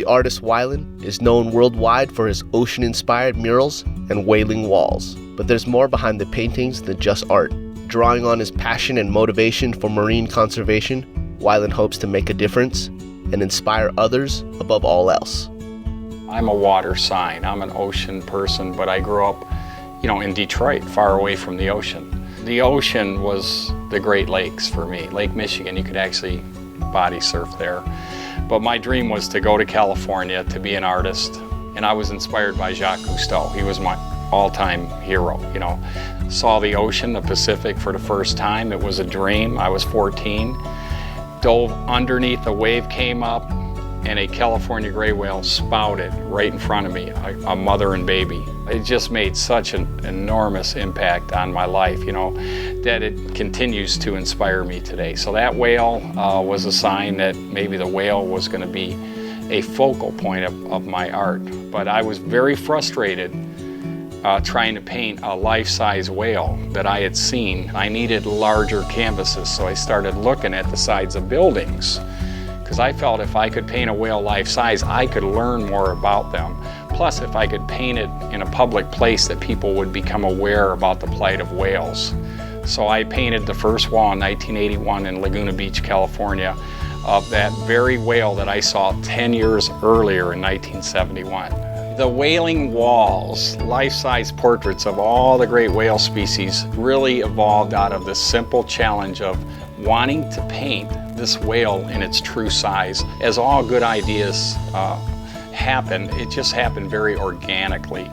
artist Wyland is known worldwide for his ocean-inspired murals and wailing walls. But there's more behind the paintings than just art. Drawing on his passion and motivation for marine conservation, Wyland hopes to make a difference and inspire others above all else. I'm a water sign. I'm an ocean person, but I grew up, in Detroit, far away from the ocean. The ocean was the Great Lakes for me. Lake Michigan, you could actually body surf there. But my dream was to go to California to be an artist, and I was inspired by Jacques Cousteau. He was my all-time hero, Saw the ocean, the Pacific, for the first time. It was a dream. I was 14. Dove underneath, a wave came up, and a California gray whale spouted right in front of me, a mother and baby. It just made such an enormous impact on my life, that it continues to inspire me today. So that whale was a sign that maybe the whale was going to be a focal point of my art. But I was very frustrated trying to paint a life-size whale that I had seen. I needed larger canvases, so I started looking at the sides of buildings, because I felt if I could paint a whale life-size, I could learn more about them. Plus, if I could paint it in a public place, that people would become aware about the plight of whales. So I painted the first wall in 1981 in Laguna Beach, California, of that very whale that I saw 10 years earlier in 1971. The whaling walls, life-size portraits of all the great whale species, really evolved out of the simple challenge of wanting to paint this whale in its true size. As all good ideas happen, it just happened very organically.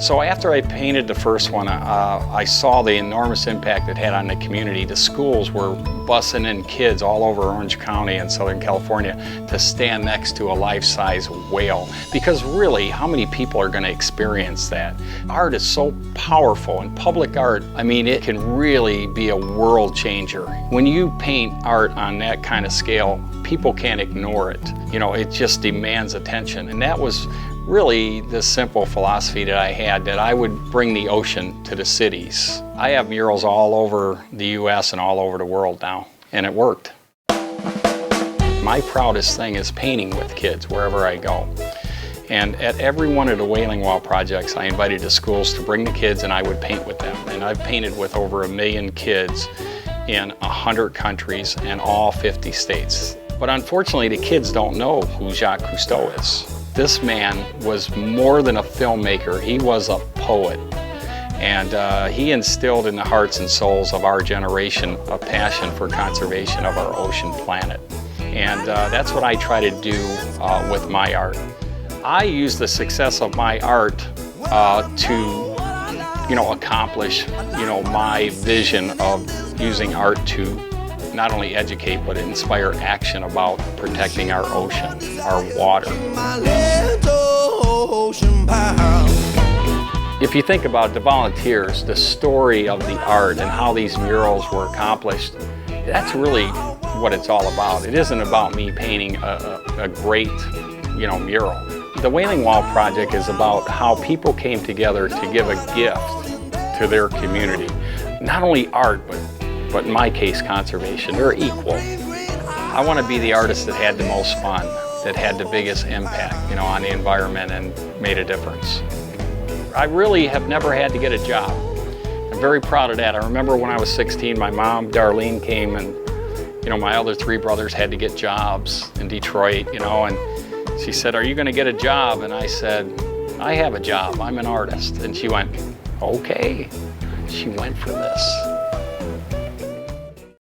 So after I painted the first one, I saw the enormous impact it had on the community. The schools were bussing in kids all over Orange County and Southern California to stand next to a life-size whale. Because really, how many people are going to experience that? Art is so powerful, and public art, it can really be a world changer. When you paint art on that kind of scale, people can't ignore it. It just demands attention. And that was really the simple philosophy that I had, that I would bring the ocean to the cities. I have murals all over the US and all over the world now, and it worked. My proudest thing is painting with kids wherever I go. And at every one of the Wailing Wall projects, I invited the schools to bring the kids, and I would paint with them. And I've painted with over 1 million kids in 100 countries and all 50 states. But unfortunately, the kids don't know who Jacques Cousteau is. This man was more than a filmmaker. He was a poet. And he instilled in the hearts and souls of our generation a passion for conservation of our ocean planet. And that's what I try to do with my art. I use the success of my art to, accomplish, my vision of using art to not only educate, but inspire action about protecting our ocean, our water. If you think about the volunteers, the story of the art and how these murals were accomplished, that's really what it's all about. It isn't about me painting a great, mural. The Wailing Wall project is about how people came together to give a gift to their community. Not only art, but in my case, conservation. They're equal. I want to be the artist that had the most fun, that had the biggest impact, on the environment and made a difference. I really have never had to get a job. I'm very proud of that. I remember when I was 16, my mom, Darlene, came, and my other 3 brothers had to get jobs in Detroit, and she said, "Are you going to get a job?" And I said, "I have a job. I'm an artist." And she went, "Okay." She went for this.